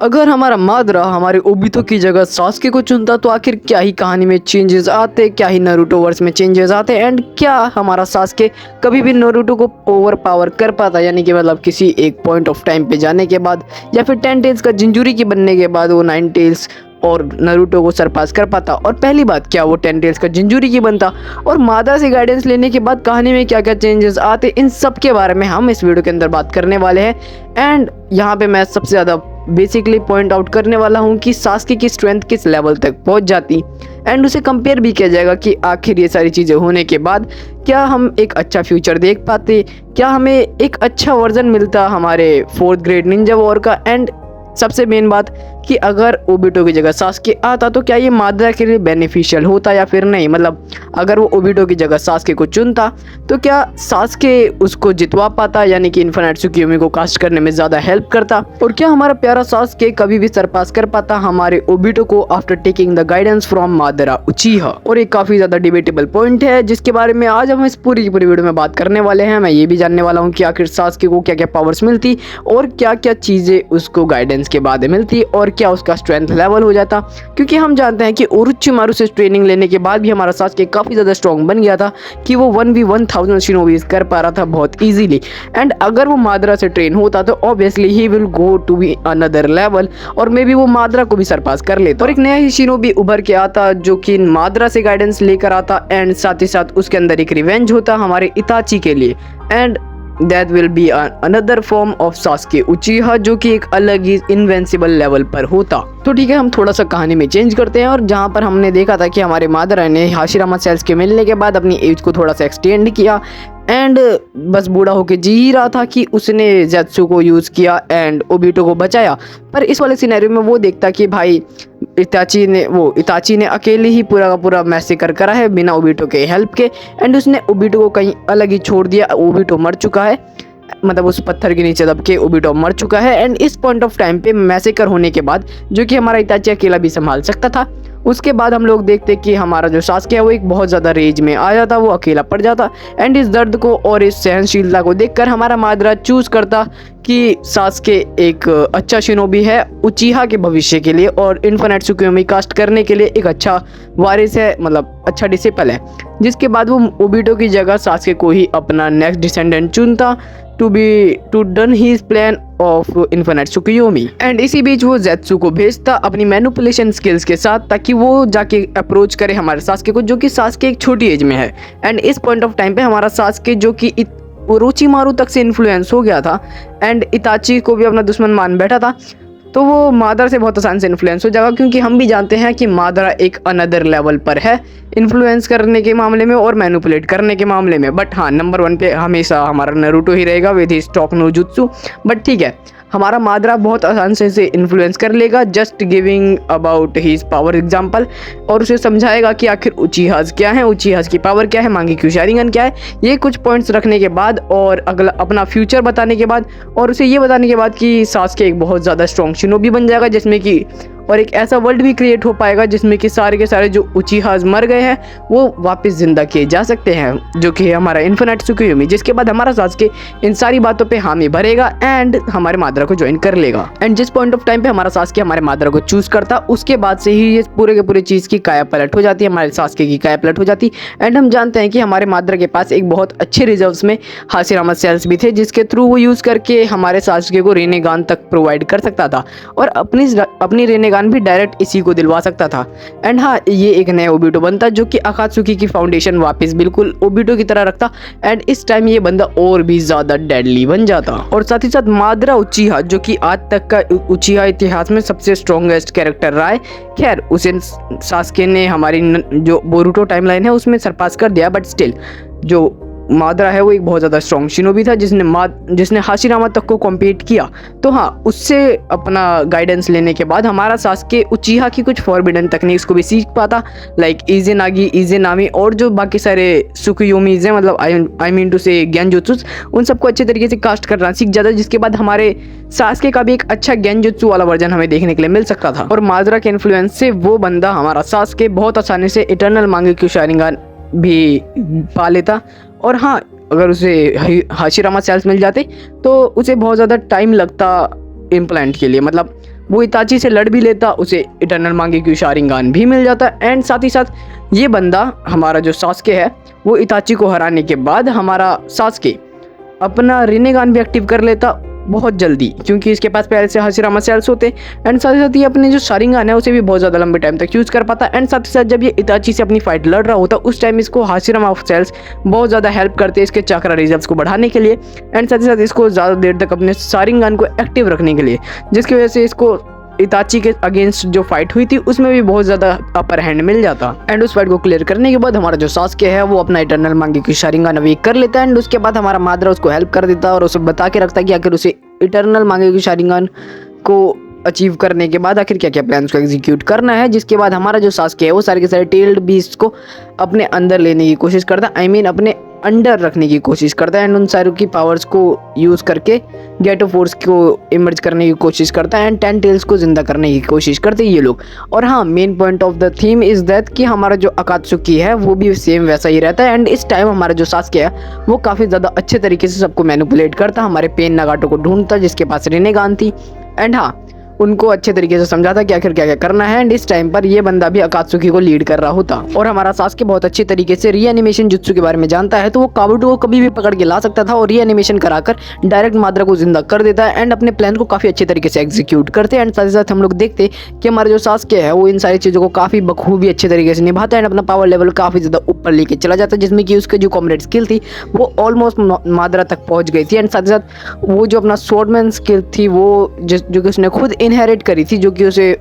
अगर हमारा मादरा हमारे ओबितो की जगह सास्के को चुनता तो आखिर क्या ही कहानी में चेंजेस आते, क्या ही नारुतो वर्स में चेंजेस आते, एंड क्या हमारा सास्के कभी भी नारुतो को ओवर पावर कर पाता, यानी कि मतलब किसी एक पॉइंट ऑफ टाइम पे जाने के बाद, या फिर 10 टेल्स का जिंजूरी की बनने के बाद वो 9 टेल्स और नारुतो को सरपास कर पाता। और पहली बात, क्या वो 10 टेल्स का जिंजूरी की बनता, और मादरा से गाइडेंस लेने के बाद कहानी में क्या क्या चेंजेस आते, इन सब के बारे में हम इस वीडियो के अंदर बात करने वाले हैं। एंड यहाँ पे मैं सबसे ज़्यादा बेसिकली पॉइंट आउट करने वाला हूँ कि सास्के की स्ट्रेंथ किस लेवल तक पहुँच जाती, एंड उसे कंपेयर भी किया जाएगा कि आखिर ये सारी चीज़ें होने के बाद क्या हम एक अच्छा फ्यूचर देख पाते, क्या हमें एक अच्छा वर्जन मिलता हमारे 4th ग्रेड निंजा वॉर का। एंड सबसे मेन बात कि अगर ओबिटो की जगह सास्के आता तो क्या ये मादरा के लिए बेनिफिशियल होता या फिर नहीं, मतलब अगर वो ओबिटो की जगह सास्के को चुनता तो क्या सास्के उसको जितवा पाता, यानी कि इन्फिनिट त्सुकियोमी को कास्ट करने में ज़्यादा हेल्प करता, और क्या हमारा प्यारा सास्के कभी भी सरपास कर पाता हमारे ओबिटो को after taking the guidance from Madara Uchiha. और एक काफ़ी ज़्यादा डिबेटेबल पॉइंट है जिसके बारे में आज हम इस पूरी की पूरी वीडियो में बात करने वाले हैं। मैं ये भी जानने वाला हूँ कि आखिर सास्के को क्या क्या पावर्स मिलती और क्या क्या चीज़ें उसको गाइडेंस के बाद मिलती और क्या उसका स्ट्रेंथ लेवल हो जाता, क्योंकि हम जानते हैं कि ओरोचिमारू से ट्रेनिंग लेने के बाद भी हमारा सास्के काफ़ी ज़्यादा स्ट्रॉन्ग बन गया था कि वो 1v1000 शिनोबीज कर पा रहा था बहुत इजीली। एंड अगर वो मादरा से ट्रेन होता तो ऑब्वियसली ही will go to be another level, और मे बी वो मादरा को भी सरपास कर लेता और एक नया ही शिनोबी उभर के आता जो कि मादरा से गाइडेंस लेकर आता, एंड साथ ही साथ उसके अंदर एक रिवेंज होता हमारे इताची के लिए, and that will be another form of Sasuke Uchiha जो कि एक अलग ही इनवेंसिबल लेवल पर होता। तो ठीक है, हम थोड़ा सा कहानी में चेंज करते हैं, और जहाँ पर हमने देखा था कि हमारे मादरा ने हाशिरामा सेल्स के मिलने के बाद अपनी एज को थोड़ा सा एक्सटेंड किया, एंड बस बूढ़ा होके जी ही रहा था कि उसने ज़ेत्सु को यूज़ किया एंड ओबिटो को बचाया। पर इस वाले सिनेरियो में वो देखता कि भाई इताची ने अकेले ही पूरा का पूरा मैसेकर करा है बिना ओबिटो के हेल्प के, एंड उसने ओबिटो को कहीं अलग ही छोड़ दिया। ओबिटो मर चुका है, मतलब उस पत्थर के नीचे दब के ओबिटो मर चुका है। एंड इस पॉइंट ऑफ टाइम पे मैसेकर होने के बाद जो कि हमारा इताची अकेला भी संभाल सकता था, उसके बाद हम लोग देखते कि हमारा जो सास्के है वो एक बहुत ज़्यादा रेज में आ जाता, वो अकेला पड़ जाता। एंड इस दर्द को और इस सहनशीलता को देखकर हमारा मादरा चूज़ करता कि सास्के एक अच्छा शिनोबी है उचिहा के भविष्य के लिए और इन्फिनिट त्सुकियोमी कास्ट करने के लिए एक अच्छा वारिस है, मतलब अच्छा डिसिपल है। जिसके बाद वो ओबिटो की जगह सास्के को ही अपना नेक्स्ट डिसेंडेंट चुनता to done his plan of infinite Tsukuyomi. And इसी बीच वो ज़ेत्सु को भेजता अपनी मैनिपुलेशन स्किल्स के साथ ताकि वो जाके अप्रोच करे हमारे सास्के को, जो कि सास्के एक छोटी एज में है। एंड इस पॉइंट ऑफ टाइम पे हमारा सास्के जो कि ओरोचिमारू तक से इन्फ्लुएंस हो गया था एंड इताची को भी अपना दुश्मन मान बैठा था, तो वो मादरा से बहुत आसान से इन्फ्लुएंस हो जाएगा, क्योंकि हम भी जानते हैं कि मादरा एक अनदर लेवल पर है इन्फ्लुएंस करने के मामले में और मैनिपुलेट करने के मामले में। बट हाँ, नंबर 1 पे हमेशा हमारा नारुतो ही रहेगा विद हिज स्टॉक नो जुत्सु। बट ठीक है, हमारा मादरा बहुत आसान से इसे इन्फ्लुएंस कर लेगा just giving about his power example, और उसे समझाएगा कि आखिर उचिहाज क्या है, उचिहाज की पावर क्या है, मांगेक्यू शारिंगन क्या है। ये कुछ पॉइंट्स रखने के बाद और अगला अपना फ्यूचर बताने के बाद और उसे ये बताने के बाद कि सास्के एक बहुत ज़्यादा स्ट्रॉन्ग शिनोबी बन जाएगा, जिसमें कि और एक ऐसा वर्ल्ड भी क्रिएट हो पाएगा जिसमें कि सारे के सारे जो उचिहाज मर गए हैं वो वापस जिंदा किए जा सकते हैं, जो कि है हमारा इन्फिनिट त्सुकियोमी। जिसके बाद हमारा सास्के इन सारी बातों पे हामी भरेगा एंड हमारे मादरा को ज्वाइन कर लेगा। एंड जिस पॉइंट ऑफ टाइम पे हमारा सास्के हमारे मादरा को चूज करता, उसके बाद से ही ये पूरे के पूरे चीज़ की काया पलट हो जाती है, हमारे सास्के की काया पलट हो जाती। एंड हम जानते हैं कि हमारे मादरा के पास एक बहुत अच्छे रिजर्व्स में हाशिरामा सेल्स भी थे, जिसके थ्रू वो यूज़ करके हमारे सास्के को रेनेगान तक प्रोवाइड कर सकता था और अपनी रेनेगान भी डायरेक्ट इसी को दिलवा सकता था। एंड हाँ, ये एक नया ओबिटो बनता जो कि अकात्सुकी की फाउंडेशन वापस बिल्कुल ओबिटो की तरह रखता, एंड इस टाइम ये बंदा और भी ज़्यादा डेडली बन जाता। और साथ ही साथ मादरा उचिहा जो कि आज तक का उचिहा इतिहास में सबसे स्ट्रॉन्गेस्ट कैरेक्टर रहा है, खैर उसे सास्के ने हमारी जो बोरुटो टाइमलाइन है उसमें सरपास कर दिया, बट स्टिल जो मादरा है वो एक बहुत ज़्यादा स्ट्रॉन्ग शिनोबी था जिसने हाशिरामा तक को कॉम्पीट किया। तो हाँ, उससे अपना गाइडेंस लेने के बाद हमारा सास्के उचिहा की कुछ फॉरबिडन टेक्निक्स को भी सीख पाता, लाइक इज़ेनागी, इज़ेनामी और जो बाकी सारे सुकुयोमीज हैं, मतलब आई मीन टू से ज्ञानजुत्सुस, उन सबको अच्छे तरीके से कास्ट करना सीख जाता, जिसके बाद हमारे सास्के का भी एक अच्छा ज्ञानजुत्सु वाला वर्जन हमें देखने के लिए मिल सकता था। और मादरा के इन्फ्लुएंस से वो बंदा हमारा सास्के बहुत आसानी से इटर्नल मांगेक्यू शारिंगान भी पा लेता। और हाँ, अगर उसे हाशिरामा सेल्स मिल जाते तो उसे बहुत ज़्यादा टाइम लगता इम्प्लांट के लिए, मतलब वो इताची से लड़ भी लेता, उसे इटर्नल मांगेक्यू शारिंगान भी मिल जाता। एंड साथ ही साथ ये बंदा हमारा जो सास्के है वो इताची को हराने के बाद हमारा सास्के अपना रिनेगान भी एक्टिव कर लेता बहुत जल्दी, क्योंकि इसके पास पहले से हाशिरामा सेल्स होते। एंड साथ ही साथ ये अपने जो शारिंगान है उसे भी बहुत ज़्यादा लंबे टाइम तक यूज़ कर पाता। एंड साथ ही साथ जब ये इताची से अपनी फाइट लड़ रहा होता उस टाइम इसको हाशिरामा सेल्स बहुत ज़्यादा हेल्प करते हैं इसके चक्रा रिजर्व्स को बढ़ाने के लिए। एंड साथ ही साथ इसको ज़्यादा देर तक अपने शारिंगान को एक्टिव रखने के लिए, जिसकी वजह से इसको इताची के अगेंस्ट जो फाइट हुई थी उसमें भी बहुत ज़्यादा अपर हैंड मिल जाता। एंड उस फाइट को क्लियर करने के बाद हमारा जो सास्के है वो अपना इटर्नल मांगेक्यू शारिंगान अवेक कर लेता है। एंड उसके बाद हमारा माद्रा उसको हेल्प कर देता और उसे बता के रखता कि आखिर उसे इटर्नल मांगेक्यू शारिंगान को अचीव करने के बाद आखिर क्या क्या प्लान को एग्जीक्यूट करना है। जिसके बाद हमारा जो सास्के है वो सारे के सारे टेल्ड बीस्ट को अपने अंदर लेने की कोशिश करता है, अपने अंडर रखने की कोशिश करता है। एंड उन सारों की पावर्स को यूज़ करके गेटो फोर्स को इमर्ज करने की कोशिश करता है एंड 10 टेल्स को जिंदा करने की कोशिश करते हैं ये लोग। और हाँ, main point of the theme is that कि हमारा जो अकात्सुकी है वो भी सेम वैसा ही रहता है। एंड इस टाइम हमारा जो सास्के है वो काफ़ी ज़्यादा अच्छे तरीके से सबको मैनिपुलेट करता, हमारे पेन नगाटो को ढूंढता जिसके पास रिनेगान थी। एंड हाँ, उनको अच्छे तरीके से समझाता कि आखिर क्या क्या करना है। एंड इस टाइम पर ये बंदा भी अकात्सुकी को लीड कर रहा होता। और हमारा सास्के बहुत अच्छे तरीके से रीएनिमेशन जुत्सु के बारे में जानता है, तो वो काबुटो को कभी भी पकड़ के ला सकता था और रीएनिमेशन कराकर डायरेक्ट माद्रा को जिंदा कर देता है एंड अपने प्लान को काफ़ी अच्छे तरीके से एग्जीक्यूट करते हैं। एंड साथ ही साथ हम लोग देखते कि हमारा जो सास्के है वो इन सारी चीज़ों को काफ़ी बखूबी अच्छे तरीके से निभाता है एंड अपना पावर लेवल काफ़ी ज़्यादा ऊपर लेके चला जाता है, जिसमें कि उसके जो कॉम्रेड स्किल थी वो ऑलमोस्ट माद्रा तक पहुँच गई थी। एंड साथ ही साथ वो जो अपना स्वॉर्डमैन स्किल थी वो जो कि उसने खुद इनहेरिट करी थी, जो कि उसे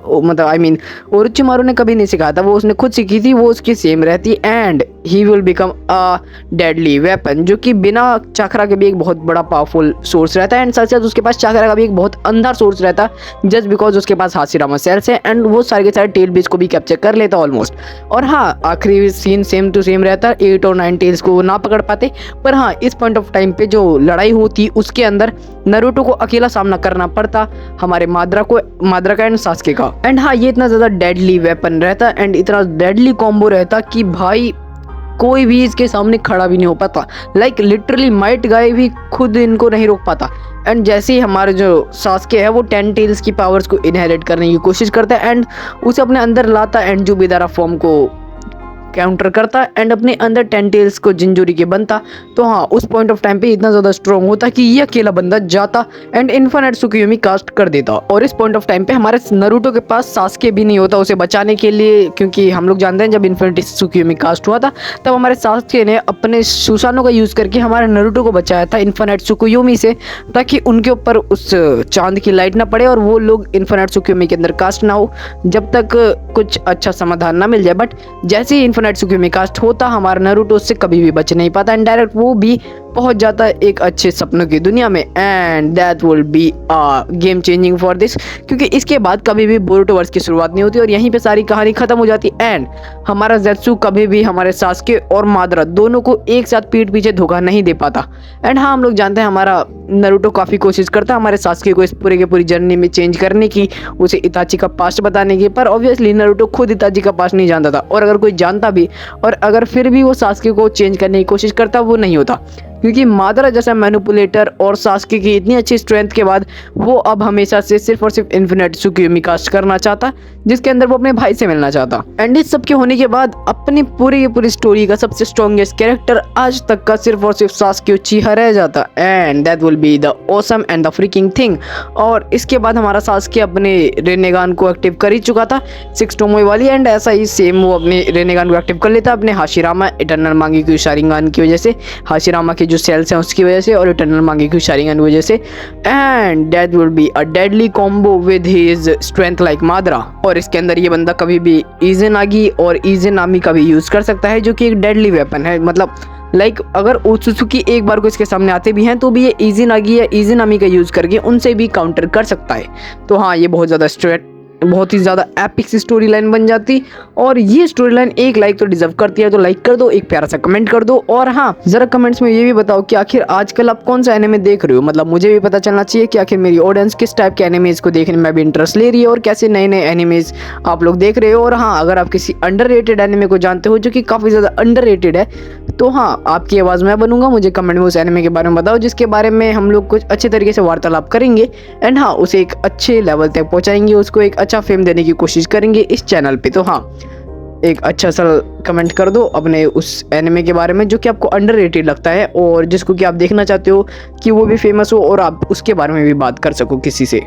मतलब ओरोचिमारू ने कभी नहीं सिखाया था, वो उसने खुद सीखी थी, वो उसकी सेम रहती। And he will become a deadly weapon, जो कि बिना चक्रा के भी एक बहुत बड़ा पावरफुल सोर्स रहता है। एंड साथ साथ उसके पास चक्रा का भी एक बहुत अंधा सोर्स रहता है, जस्ट बिकॉज उसके पास हाशिरामा सेल्स है एंड वो सारे के सारे टेल बीज को भी कैप्चर कर लेता ऑलमोस्ट। और हाँ, आखिरी सीन सेम टू सेम रहता है, 8 और 9 टेल्स को वो ना पकड़ पाते। पर हाँ, इस पॉइंट ऑफ टाइम पे जो लड़ाई होती उसके अंदर नारुतो को अकेला सामना करना पड़ता हमारे माद्रा का एंड सास्के का। एंड हाँ, ये इतना ज़्यादा डेडली वेपन रहता एंड इतना डेडली कॉम्बो रहता कि भाई कोई भी इसके सामने खड़ा भी नहीं हो पाता। लाइक लिटरली माइट गाय भी खुद इनको नहीं रोक पाता। एंड जैसे ही हमारे जो सास्के है वो 10 टेल्स की पावर्स को इनहेरिट करने की कोशिश करता है एंड उसे अपने अंदर लाता एंड जुबिदारा फॉर्म को काउंटर करता एंड अपने अंदर 10 टेल्स को जिंजोरी के बनता। तो हाँ, उस पॉइंट ऑफ टाइम पे इतना ज़्यादा स्ट्रॉन्ग होता कि ये अकेला बंदा जाता एंड इन्फिनिट त्सुकुयोमी कास्ट कर देता। और इस पॉइंट ऑफ टाइम पे हमारे नारुतो के पास सास्के भी नहीं होता उसे बचाने के लिए, क्योंकि हम लोग जानते हैं जब इन्फिनिट त्सुकुयोमी कास्ट हुआ था तब हमारे सास्के ने अपने सुसानो का यूज़ करके हमारे नारुतो को बचाया था इन्फिनिट त्सुकुयोमी से, ताकि उनके ऊपर उस चांद की लाइट ना पड़े और वो लोग इन्फिनिट त्सुकुयोमी के अंदर कास्ट ना हो जब तक कुछ अच्छा समाधान ना मिल जाए। बट जैसे ही इन्फिनिट त्सुकुयोमी कास्ट होता हमारा नारुतो उससे कभी भी बच नहीं पाता एंड डायरेक्ट वो भी पहुंच जाता है एक अच्छे सपनों की दुनिया में। And that will be a game changing for this, क्योंकि इसके बाद कभी भी बोरुतो वर्स की शुरुआत नहीं होती और यहीं पे सारी कहानी खत्म हो जाती। एंड हमारा ज़ेत्सु कभी भी हमारे सास्के और माद्रा दोनों को एक साथ पीठ पीछे धोखा नहीं दे पाता। एंड हाँ, हम लोग जानते हैं हमारा नारुतो काफ़ी कोशिश करता है हमारे सास्के को इस पूरे के पूरी जर्नी में चेंज करने की, उसे इताची का पास्ट बताने की, पर ऑब्वियसली नारुतो खुद इताची का पास्ट नहीं जानता था। और अगर कोई जानता भी और अगर फिर भी वो सास्के को चेंज करने की कोशिश करता वो नहीं होता, क्योंकि माद्रा जैसा मैनिपुलेटर और सास्के की इतनी अच्छी स्ट्रेंथ के बाद वो अब हमेशा से सिर्फ और सिर्फ इन्फिनिट त्सुकुयोमी कास्ट करना चाहता, जिसके अंदर वो अपने भाई से मिलना चाहता। एंड इस सब के होने के बाद अपनी पूरी स्टोरी का सबसे स्ट्रॉन्गेस्ट कैरेक्टर आज तक का सिर्फ और सिर्फ सास्के उचिहा रह जाता। And that will be the awesome and the freaking thing. और इसके बाद हमारा सास्के अपने रेनेगान को एक्टिव कर ही चुका था 6 टोमोई वाली, एंड ऐसा ही सेम वो अपने रेनेगान को एक्टिव कर लेता अपने हाशिरामा इटर्नल मांगेक्यू शारिंगान की वजह से, हाशिरामा के जो सेल्स हैं उसकी वजह से और इटर्नल मांगेक्यू शारिंगान की वजह से। And that will be a deadly combo with his strength like Madara. और इसके अंदर ये बंदा कभी भी इज़ेनागी और इज़ेनामी का भी यूज़ कर सकता है, जो कि एक डेडली वेपन है। मतलब लाइक अगर ओत्सुत्सुकी एक बार को इसके सामने आते भी हैं तो भी ये इज़ेनागी या इज़ेनामी का यूज़ करके उनसे भी काउंटर कर सकता है। तो हाँ, ये बहुत ज़्यादा बहुत ही ज़्यादा एपिक सी स्टोरी लाइन बन जाती। और ये स्टोरी लाइन एक लाइक तो डिजर्व करती है, तो लाइक कर दो, एक प्यारा सा कमेंट कर दो। और हाँ, ज़रा कमेंट्स में ये भी बताओ कि आखिर आजकल आप कौन सा एनिमे देख रहे हो। मतलब मुझे भी पता चलना चाहिए कि आखिर मेरी ऑडियंस किस टाइप के एनिमेज को देखने में भी इंटरेस्ट ले रही है और कैसे नए नए एनिमेज आप लोग देख रहे हो। और हाँ, अगर आप किसी अंडररेटेड एनिमे को जानते हो जो कि काफ़ी ज़्यादा अंडररेटेड है, तो हाँ, आपकी आवाज़ मैं बनूंगा। मुझे कमेंट में उस एनिमे के बारे में बताओ जिसके बारे में हम लोग कुछ अच्छे तरीके से वार्तालाप करेंगे एंड हाँ, उसे एक अच्छे लेवल तक पहुंचाएंगे, उसको एक अच्छा फेम देने की कोशिश करेंगे इस चैनल पे। तो हाँ, एक अच्छा सा कमेंट कर दो अपने उस एनिमे के बारे में जो कि आपको अंडररेटेड लगता है और जिसको कि आप देखना चाहते हो कि वो भी फेमस हो और आप उसके बारे में भी बात कर सको किसी से।